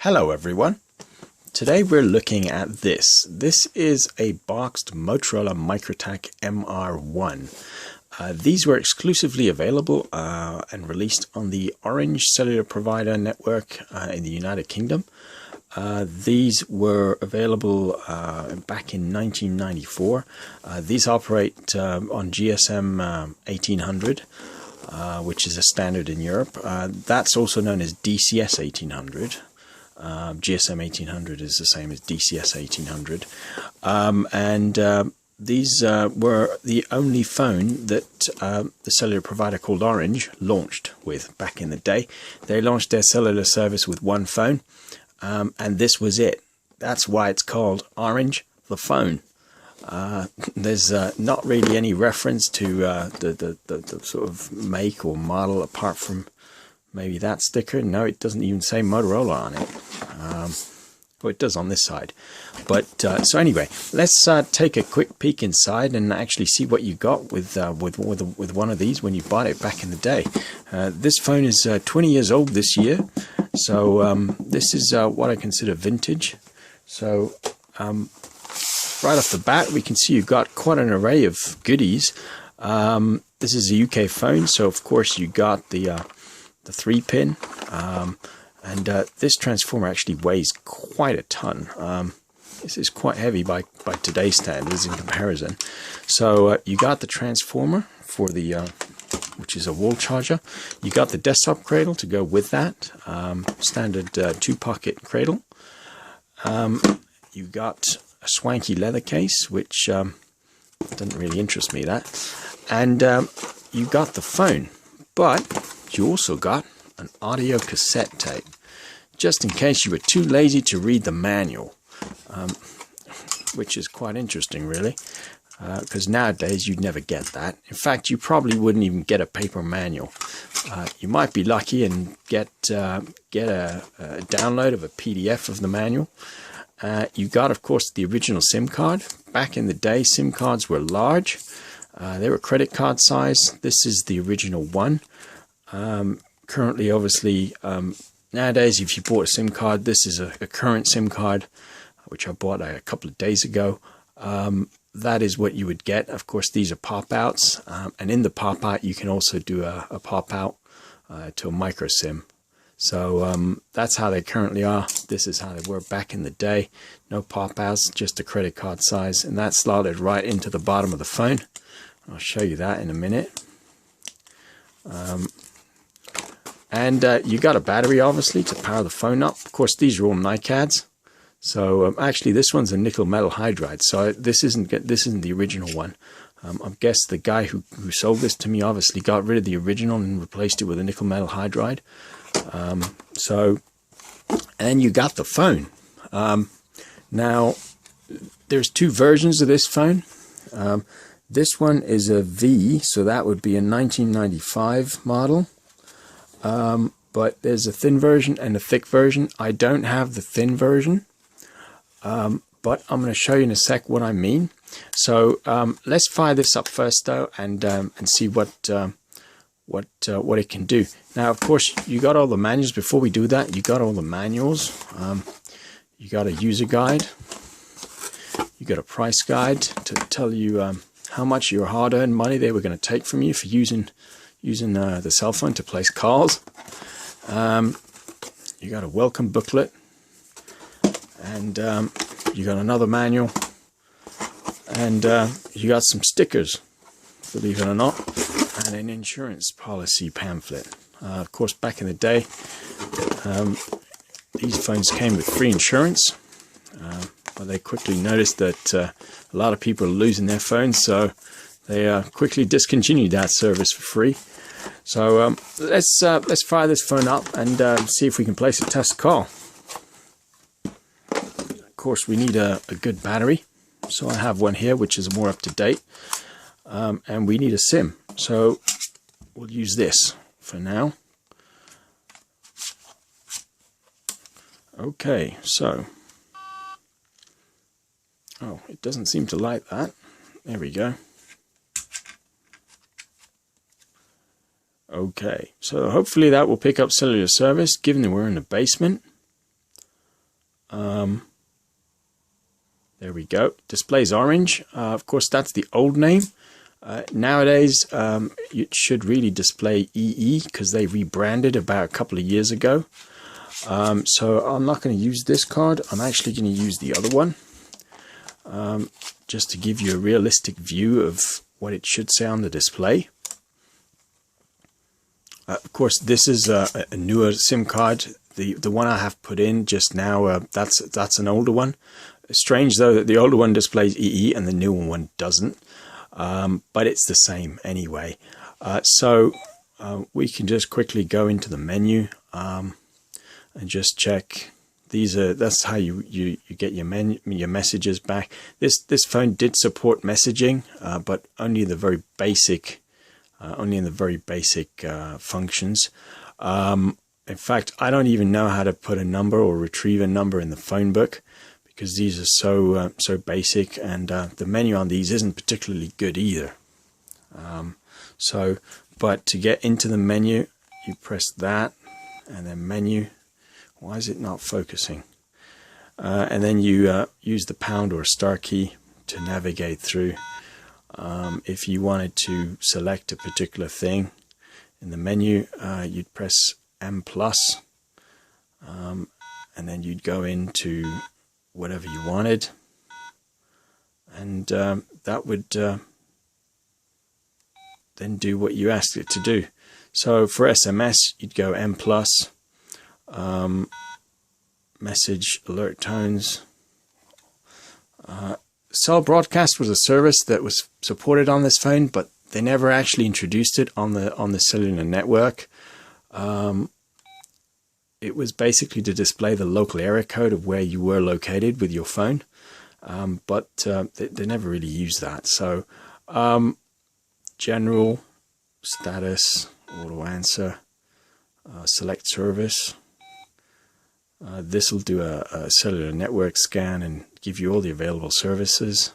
Hello everyone. Today we're looking at this. This is a boxed Motorola Microtac MR1. These were exclusively available and released on the Orange cellular provider network in the United Kingdom. These were available back in 1994. These operate on GSM 1800, which is a standard in Europe. That's also known as DCS 1800. GSM 1800 is the same as DCS 1800. These were the only phone that the cellular provider called Orange launched with back in the day. They launched their cellular service with one phone, and this was it. That's why it's called Orange the phone. There's not really any reference to the sort of make or model apart from maybe that sticker. No, it doesn't even say Motorola on it. Well, it does on this side. But so anyway, let's take a quick peek inside and actually see what you got with one of these when you bought it back in the day. This phone is 20 years old this year, so this is what I consider vintage. So right off the bat, we can see you've got quite an array of goodies. This is a UK phone, so of course you got the 3-pin, and this transformer actually weighs quite a ton. This is quite heavy by today's standards in comparison. So you got the transformer for the which is a wall charger. You got the desktop cradle to go with that, standard 2-pocket cradle. You got a swanky leather case, which doesn't really interest me, that. And you got the phone, but you also got an audio cassette tape, just in case you were too lazy to read the manual, which is quite interesting, really, because nowadays you'd never get that. In fact, you probably wouldn't even get a paper manual. You might be lucky and get a download of a PDF of the manual. You got, of course, the original SIM card. Back in the day, SIM cards were large. They were credit card size. This is the original one. Currently, obviously, nowadays, if you bought a SIM card, this is a current SIM card, which I bought a couple of days ago. That is what you would get. Of course, these are pop-outs, and in the pop-out, you can also do a pop-out to a micro SIM. So that's how they currently are. This is how they were back in the day. No pop-outs, just a credit card size, and that's slotted right into the bottom of the phone. I'll show you that in a minute. And you got a battery, obviously, to power the phone up. Of course, these are all NiCads. So actually, this one's a nickel metal hydride. So this isn't the original one. I guess the guy who sold this to me obviously got rid of the original and replaced it with a nickel metal hydride. And you got the phone. Now, there's two versions of this phone. This one is a V, so that would be a 1995 model. But there's a thin version and a thick version. I don't have the thin version, but I'm going to show you in a sec what I mean. So let's fire this up first, though, and see what it can do. Now, of course, you got all the manuals. Before we do that, you got all the manuals. You got a user guide. You got a price guide to tell you how much your hard-earned money they were going to take from you for using the cell phone to place calls. You got a welcome booklet, and you got another manual, and you got some stickers, believe it or not, and an insurance policy pamphlet. Of course, back in the day, these phones came with free insurance, but they quickly noticed that a lot of people are losing their phones, so they quickly discontinued that service for free. So let's fire this phone up and see if we can place a test call. Of course, we need a good battery. So I have one here, which is more up to date, and we need a SIM. So we'll use this for now. Okay, so it doesn't seem to like that. There we go. Okay, so hopefully that will pick up cellular service, given that we're in the basement. There we go. Displays orange. Of course, that's the old name. Nowadays, it should really display EE because they rebranded about a couple of years ago. So I'm not going to use this card. I'm actually going to use the other one, just to give you a realistic view of what it should say on the display. Of course, this is a newer SIM card. The one I have put in just now, that's an older one. Strange though that the older one displays EE and the newer one doesn't, but it's the same anyway. So we can just quickly go into the menu and just check. That's how you get your messages back. This phone did support messaging, but only in the very basic functions. In fact, I don't even know how to put a number or retrieve a number in the phone book, because these are so basic, and the menu on these isn't particularly good either. But to get into the menu, you press that, and then menu. Why is it not focusing? And then you use the pound or star key to navigate through. If you wanted to select a particular thing in the menu, you'd press M+, and then you'd go into whatever you wanted, and that would then do what you asked it to do. So for SMS, you'd go M+, message, alert tones. Cell broadcast was a service that was supported on this phone, but they never actually introduced it on the cellular network. It was basically to display the local area code of where you were located with your phone, but they never really used that. So general, status, auto answer, select service. This will do a cellular network scan and give you all the available services.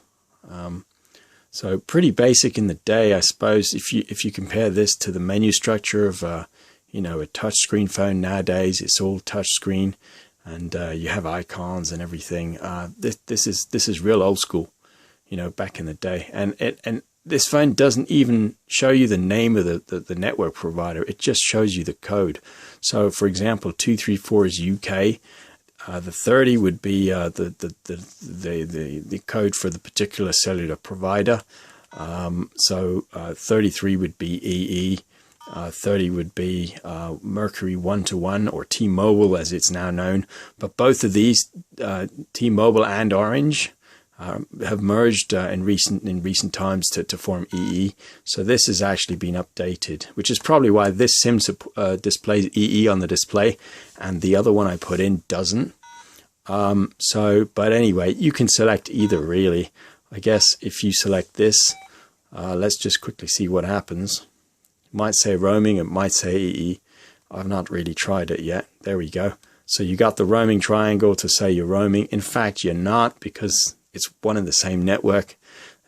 So pretty basic in the day, I suppose. If you compare this to the menu structure of a touchscreen phone nowadays, it's all touchscreen, and you have icons and everything. This is real old school, back in the day. And this phone doesn't even show you the name of the network provider. It just shows you the code. So, for example, 234 is UK. The 30 would be the code for the particular cellular provider. So 33 would be EE. 30 would be Mercury 1-to-1, or T-Mobile as it's now known. But both of these, T-Mobile and Orange, have merged in recent times to form EE. So this has actually been updated, which is probably why this SIM displays EE on the display, and the other one I put in doesn't. But anyway, you can select either really. I guess if you select this, let's just quickly see what happens. It might say roaming, it might say EE. I've not really tried it yet. There we go. So you got the roaming triangle to say you're roaming. In fact, you're not, because it's one and the same network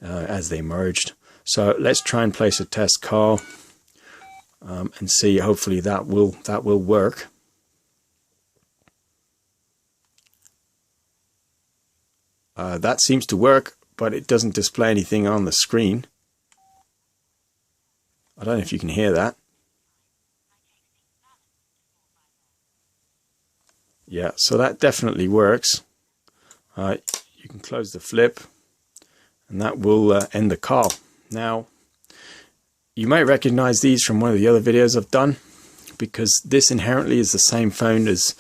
as they merged. So let's try and place a test call and see. Hopefully that will work. That seems to work, but it doesn't display anything on the screen. I don't know if you can hear that. Yeah, so that definitely works. You can close the flip, and that will end the call. Now, you might recognize these from one of the other videos I've done, because this inherently is the same phone as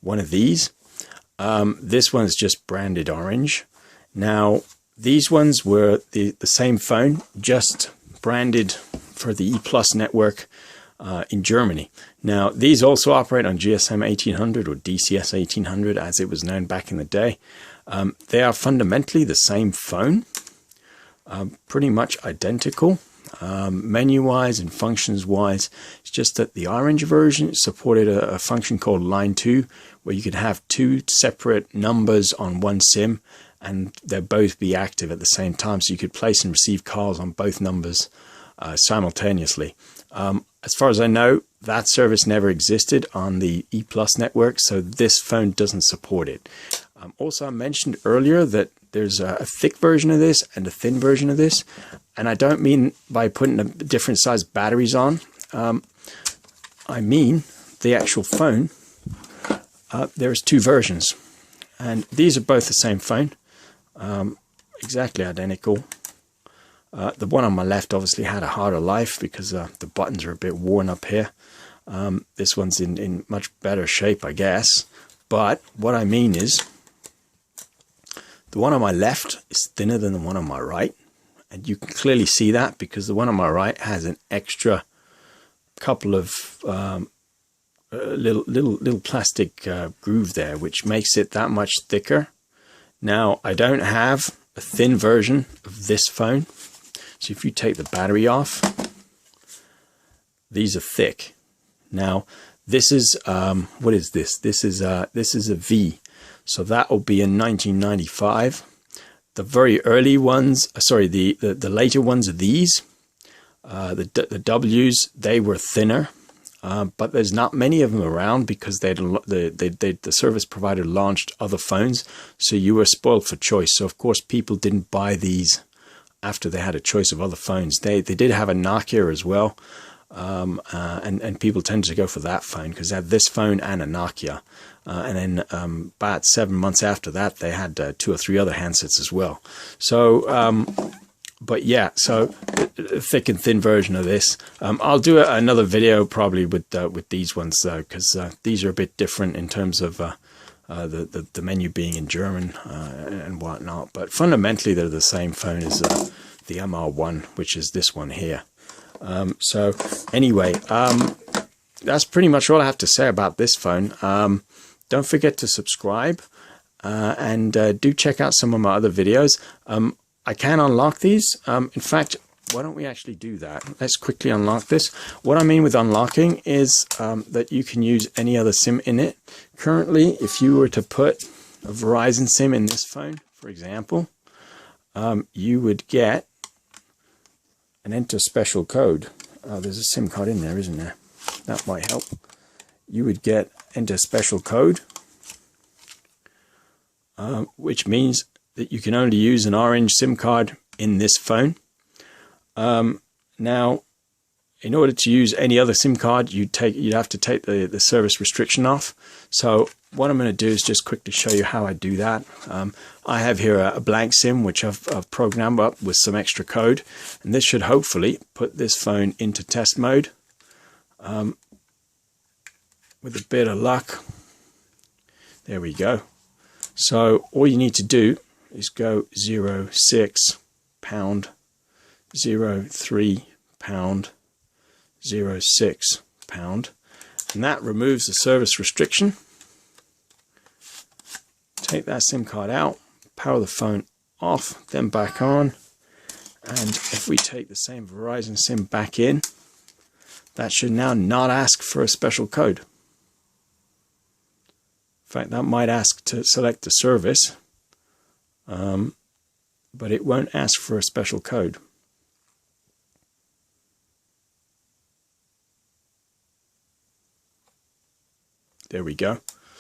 one of these. This one's just branded orange. Now, these ones were the same phone, just branded for the E+ network in Germany. Now, these also operate on GSM 1800 or DCS 1800 as it was known back in the day. They are fundamentally the same phone, pretty much identical, menu-wise and functions-wise. It's just that the orange version supported a function called line 2, where you could have two separate numbers on one SIM, and they'll both be active at the same time, so you could place and receive calls on both numbers simultaneously. As far as I know, that service never existed on the E+ network, so this phone doesn't support it. Also, I mentioned earlier that there's a thick version of this and a thin version of this, and I don't mean by putting a different size batteries on. I mean the actual phone. There's two versions, and these are both the same phone, exactly identical. The one on my left obviously had a harder life because the buttons are a bit worn up here. This one's in much better shape, I guess. But what I mean is, the one on my left is thinner than the one on my right. And you can clearly see that because the one on my right has an extra couple of little plastic groove there, which makes it that much thicker. Now, I don't have a thin version of this phone. So if you take the battery off, these are thick. Now, this is, what is this? This is a V. So that will be in 1995. The very early ones, sorry, the later ones are these. The W's, they were thinner, but there's not many of them around because the service provider launched other phones, so you were spoiled for choice. So of course people didn't buy these after they had a choice of other phones. They did have a Nokia as well, and people tended to go for that phone because they had this phone and a Nokia. And then about 7 months after that, they had 2 or 3 other handsets as well. So, but yeah, so a thick and thin version of this. I'll do another video probably with these ones though, because these are a bit different in terms of the menu being in German and whatnot. But fundamentally, they're the same phone as the MR1, which is this one here. So anyway, that's pretty much all I have to say about this phone. Don't forget to subscribe and do check out some of my other videos. I can unlock these. In fact, why don't we actually do that? Let's quickly unlock this. What I mean with unlocking is that you can use any other SIM in it. Currently, if you were to put a Verizon SIM in this phone, for example, you would get an enter special code. There's a SIM card in there, isn't there? That might help. You would get enter special code, which means that you can only use an orange SIM card in this phone. Now, in order to use any other SIM card, you'd have to take the service restriction off. So what I'm going to do is just quickly show you how I do that. I have here a blank SIM which I've programmed up with some extra code, and this should hopefully put this phone into test mode. With a bit of luck, there we go. So all you need to do is go 06 pound 03 pound 06 pound, and that removes the service restriction. Take that SIM card out, power the phone off, then back on, and if we take the same Verizon SIM back in, that should now not ask for a special code. In fact, that might ask to select the service, but it won't ask for a special code. There we go.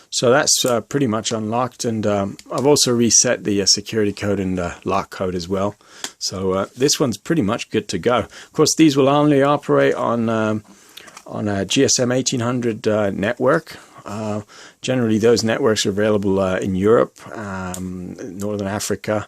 So that's pretty much unlocked, and I've also reset the security code and lock code as well. So this one's pretty much good to go. Of course, these will only operate on a GSM 1800 network. Generally, those networks are available in Europe, Northern Africa,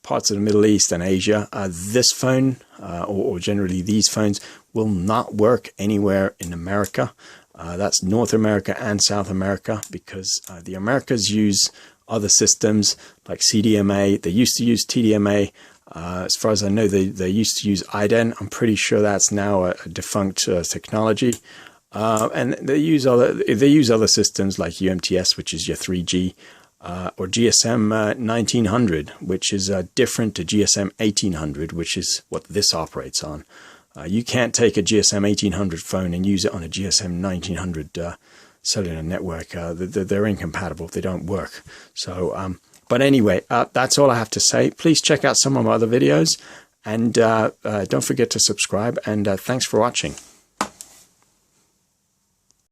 parts of the Middle East and Asia. This phone, or generally these phones, will not work anywhere in America. That's North America and South America, because the Americas use other systems like CDMA. They used to use TDMA. As far as I know, they used to use IDEN. I'm pretty sure that's now a defunct technology. And they use other systems like UMTS, which is your 3G, or GSM 1900, which is different to GSM 1800, which is what this operates on. You can't take a GSM 1800 phone and use it on a GSM 1900 cellular network. They're incompatible. They don't work. So, but anyway, that's all I have to say. Please check out some of my other videos, and don't forget to subscribe, and thanks for watching.